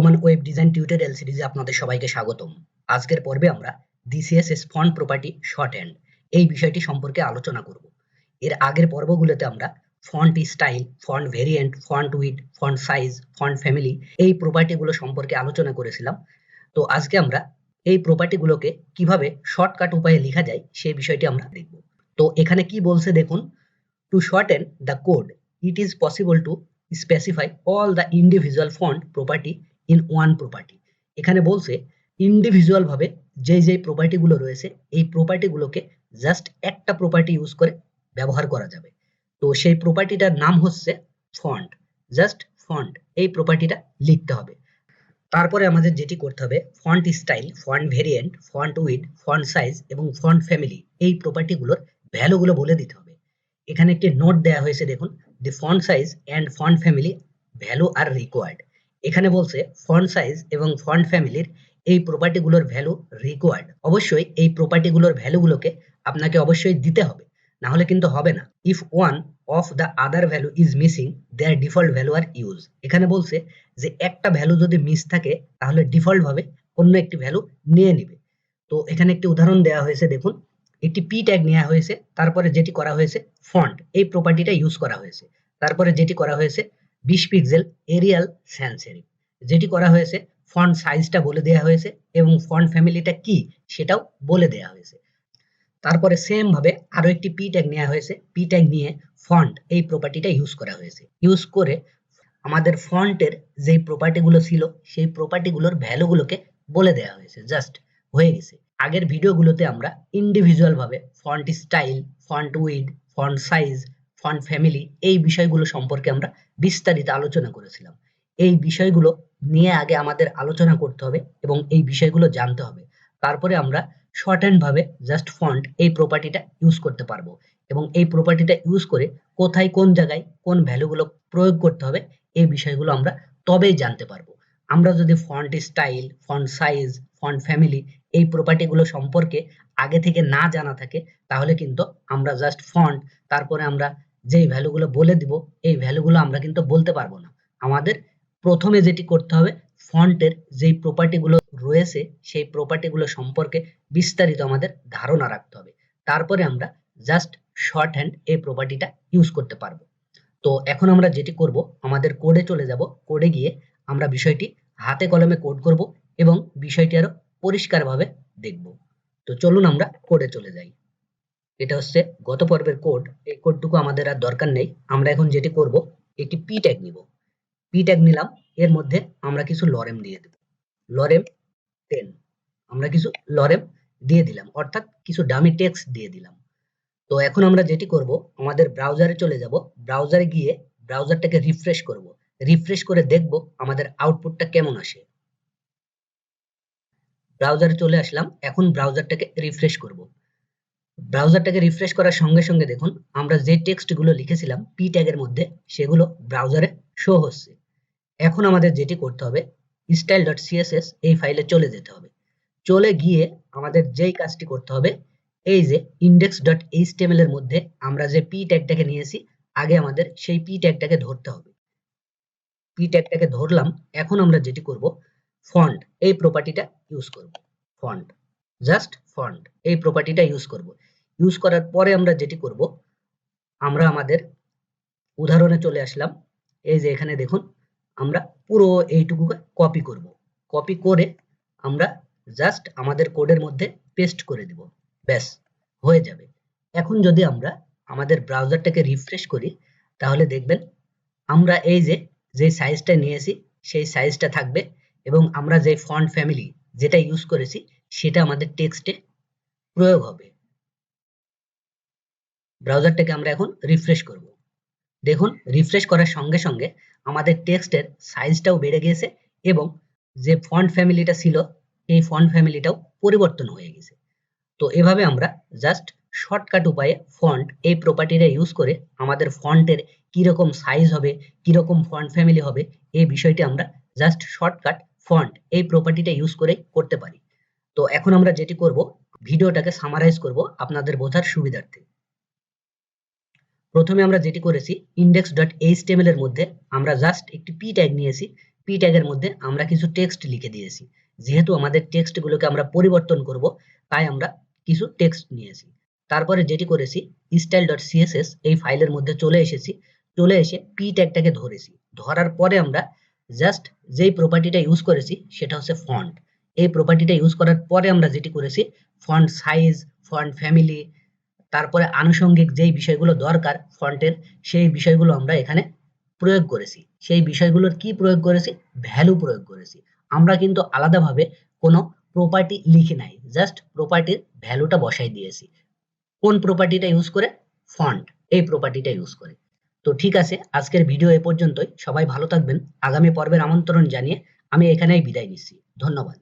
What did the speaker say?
চলমান web design tutorial সিরিজে আপনাদের সবাইকে স্বাগতম। আজকের পর্বে আমরা CSS ফন্ট প্রপার্টি শর্টহ্যান্ড এই বিষয়টি সম্পর্কে আলোচনা করব। এর আগের পর্বগুলোতে আমরা font style, font variant, font width, font size, font family এই প্রপার্টিগুলো সম্পর্কে আলোচনা করেছিলাম। তো আজকে আমরা এই প্রপার্টিগুলোকে কিভাবে শর্টকাট উপায়ে লেখা যায় সেই বিষয়টি আমরা দেখব। তো এখানে কি বলছে দেখুন, to shorten the code it is possible to specify all the individual font property in one property। এখানে বলছে ইন্ডিভিজুয়াল ভাবে যেই প্রপার্টিগুলো রয়েছে এই প্রপার্টিগুলোকে জাস্ট একটা প্রপার্টি ইউজ করে ব্যবহার করা যাবে। তো সেই প্রপার্টিটার নাম হচ্ছে ফন্ট, জাস্ট ফন্ট এই প্রপার্টিটা লিখতে হবে। তারপরে আমাদের যেটি করতে হবে, font style, font variant, font width, font size এবং ফন্ট ফ্যামিলি এই প্রপার্টিগুলোর ভ্যালুগুলো বলে দিতে হবে। এখানে একটি নোট দেওয়া হয়েছে দেখুন, the font size and font family value are required. এখানে বলছে ফন্ট সাইজ এবং ফন্ট ফ্যামিলির এই প্রপার্টিগুলোর ভ্যালু রিকোয়ার্ড। অবশ্যই এই প্রপার্টিগুলোর ভ্যালুগুলোকে আপনাকে অবশ্যই দিতে হবে, না হলে কিন্তু হবে না। If one of the other value is missing their default value are use. এখানে বলছে যে একটা ভ্যালু যদি মিস থাকে তাহলে ডিফল্ট ভাবে অন্য একটি ভ্যালু নিয়ে নিবে। তো এখানে একটি উদাহরণ দেওয়া হয়েছে দেখুন, একটি পি ট্যাগ নেওয়া হয়েছে, তারপরে যেটি করা হয়েছে ফন্ট এই প্রপার্টিটা ইউজ করা হয়েছে, তারপরে যেটি করা হয়েছে 20 পিক্সেল এরিয়াল স্যান্স সেরিফ, যেটি করা হয়েছে ফন্ট সাইজটা বলে দেওয়া হয়েছে এবং ফন্ট ফ্যামিলিটা কি সেটাও বলে দেওয়া হয়েছে। তারপরে সেম ভাবে আরো একটি পি ট্যাগ নেওয়া হয়েছে, পি ট্যাগ নিয়ে ফন্ট এই প্রপার্টিটা ইউজ করা হয়েছে। ইউজ করে আমাদের ফন্টের যেই প্রপার্টিগুলো ছিল সেই প্রপার্টিগুলোর ভ্যালুগুলোকে বলে দেওয়া হয়েছে, জাস্ট হয়ে গেছে। আগের ভিডিওগুলোতে আমরা ইন্ডিভিজুয়াল ভাবে font style, font width, font size, font family এই বিষয়গুলো সম্পর্কে আমরা বিস্তারিত আলোচনা করেছিলাম। এই বিষয়গুলো নিয়ে আগে আমাদের আলোচনা করতে হবে এবং এই বিষয়গুলো জানতে হবে, তারপরে আমরা শর্টহ্যান্ড ভাবে জাস্ট ফন্ট এই প্রপার্টিটা ইউজ করতে পারবো এবং এই প্রপার্টিটা ইউজ করে কোথায় কোন জায়গায় কোন ভ্যালুগুলো প্রয়োগ করতে হবে এই বিষয়গুলো আমরা তবেই জানতে পারবো। আমরা যদি font style, font size, font family এই প্রপার্টিগুলো সম্পর্কে আগে থেকে না জানা থাকে তাহলে কিন্তু আমরা জাস্ট ফন্ট তারপরে আমরা যেই ভ্যালুগুলো বলে দিব এই ভ্যালুগুলো আমরা কিন্তু বলতে পারবো না। আমাদের প্রথমে যেটি করতে হবে, ফন্টের যেই প্রপার্টিগুলো রয়েছে সেই প্রপার্টিগুলো সম্পর্কে বিস্তারিত আমাদের ধারণা রাখতে হবে, তারপরে আমরা জাস্ট শর্ট হ্যান্ড এই প্রপার্টিটা ইউজ করতে পারবো। তো এখন আমরা যেটি করব, আমাদের কোডে চলে যাব, কোডে গিয়ে আমরা বিষয়টি হাতে কলমে কোড করব এবং বিষয়টি আরো পরিষ্কারভাবে দেখব। তো চলুন আমরা কোডে চলে যাই। এটা হচ্ছে গত পর্বের কোড, এই কোডটুকু আমাদের আর দরকার নেই। আমরা এখন যেটি করব, একটি পি ট্যাগ নিব, পি ট্যাগ নিলাম, এর মধ্যে আমরা কিছু লরেম দিয়ে দেব, লরেম 10 আমরা কিছু লরেম দিয়ে দিলাম, অর্থাৎ কিছু ডামি টেক্সট দিয়ে দিলাম। তো এখন আমরা যেটি করব, আমাদের ব্রাউজারে চলে যাব, ব্রাউজারে গিয়ে ব্রাউজারটাকে রিফ্রেশ করব, রিফ্রেশ করে দেখব আমাদের আউটপুটটা কেমন আসে। ব্রাউজারে চলে আসলাম, এখন ব্রাউজারটাকে রিফ্রেশ করব। ব্রাউজারটাকে রিফ্রেশ করার সঙ্গে সঙ্গে দেখুন আমরা যে টেক্সটগুলো লিখেছিলাম পি ট্যাগের মধ্যে সেগুলো ব্রাউজারে শো হচ্ছে। এখন আমাদের যেটি করতে হবে, style.css এই ফাইলে চলে যেতে হবে। চলে গিয়ে আমাদের যেই কাজটি করতে হবে, এই যে index.html এর মধ্যে আমরা যে পি ট্যাগটাকে নিয়েছি আগে আমাদের সেই পি ট্যাগটাকে ধরতে হবে। পি ট্যাগটাকে ধরলাম, এখন আমরা যেটি করব, ফন্ট এই প্রপার্টিটা ইউজ করব, ফন্ট, জাস্ট ফন্ট এই প্রপার্টিটা ইউজ করব। ইউজ করার পরে আমরা যেটি করব, আমরা আমাদের উদাহরণে চলে আসলাম। এই যে এখানে দেখুন আমরা পুরো এইটুকু কপি করব, কপি করে আমরা জাস্ট আমাদের কোডের মধ্যে পেস্ট করে দিব, ব্যাস হয়ে যাবে। এখন যদি আমরা আমাদের ব্রাউজারটাকে রিফ্রেশ করি তাহলে দেখবেন আমরা এই যে সাইজটা নিয়েছি সেই সাইজটা থাকবে এবং আমরা যে ফন্ট ফ্যামিলি যেটা ইউজ করেছি সেটা আমাদের টেক্সটে প্রয়োগ হবে। ব্রাউজারটাকে আমরা এখন রিফ্রেশ করব, দেখুন রিফ্রেশ করার সঙ্গে সঙ্গে আমাদের টেক্সটের সাইজটাও বেড়ে গেছে এবং যে ফন্ট ফ্যামিলিটা ছিল এই ফন্ট ফ্যামিলিটাও পরিবর্তন হয়ে গেছে। তো এভাবে আমরা জাস্ট শর্টকাট উপায়ে ফন্ট এই প্রপার্টিটা ইউজ করে আমাদের ফন্টের কিরকম সাইজ হবে, কিরকম ফন্ট ফ্যামিলি হবে এই বিষয়টি আমরা জাস্ট শর্টকাট ফন্ট এই প্রপার্টিটা ইউজ করে করতে পারি। তো এখন আমরা যেটি করব, ভিডিওটাকে সামারাইজ করব আপনাদের বোঝার সুবিধার্থে। প্রথমে আমরা যেটি করেছি, index.html এর মধ্যে আমরা জাস্ট একটি পি ট্যাগ নিয়েছি, পি ট্যাগের মধ্যে আমরা কিছু টেক্সট লিখে দিয়েছি। যেহেতু আমাদের টেক্সটগুলোকে আমরা পরিবর্তন করব, তাই আমরা কিছু টেক্সট নিয়েছি। তারপরে যেটি করেছি, style.css এই ফাইলের মধ্যে চলে এসেছি। চলে এসে পি ট্যাগটাকে ধরেছি। ধরার পরে আমরা জাস্ট যেই প্রপার্টিটা ইউজ করেছি সেটা হচ্ছে ফন্ট। এই প্রপার্টিটা ইউজ করার পরে আমরা যেটি করেছি, ফন্ট সাইজ, ফন্ট ফ্যামিলি, তারপরে আনুষঙ্গিক যেই বিষয়গুলো দরকার ফন্টের, সেই বিষয়গুলো আমরা এখানে প্রয়োগ করেছি। সেই বিষয়গুলোর কি প্রয়োগ করেছি? ভ্যালু প্রয়োগ করেছি। আমরা কিন্তু আলাদাভাবে কোনো প্রপার্টি লিখি নাই, জাস্ট প্রপার্টির ভ্যালুটা বসাই দিয়েছি। কোন প্রপার্টিটা ইউজ করে? ফন্ট, এই প্রপার্টিটা ইউজ করে। তো ঠিক আছে, আজকের ভিডিও এ পর্যন্তই। সবাই ভালো থাকবেন। আগামী পর্বের আমন্ত্রণ জানিয়ে আমি এখানেই বিদায় নিচ্ছি। ধন্যবাদ।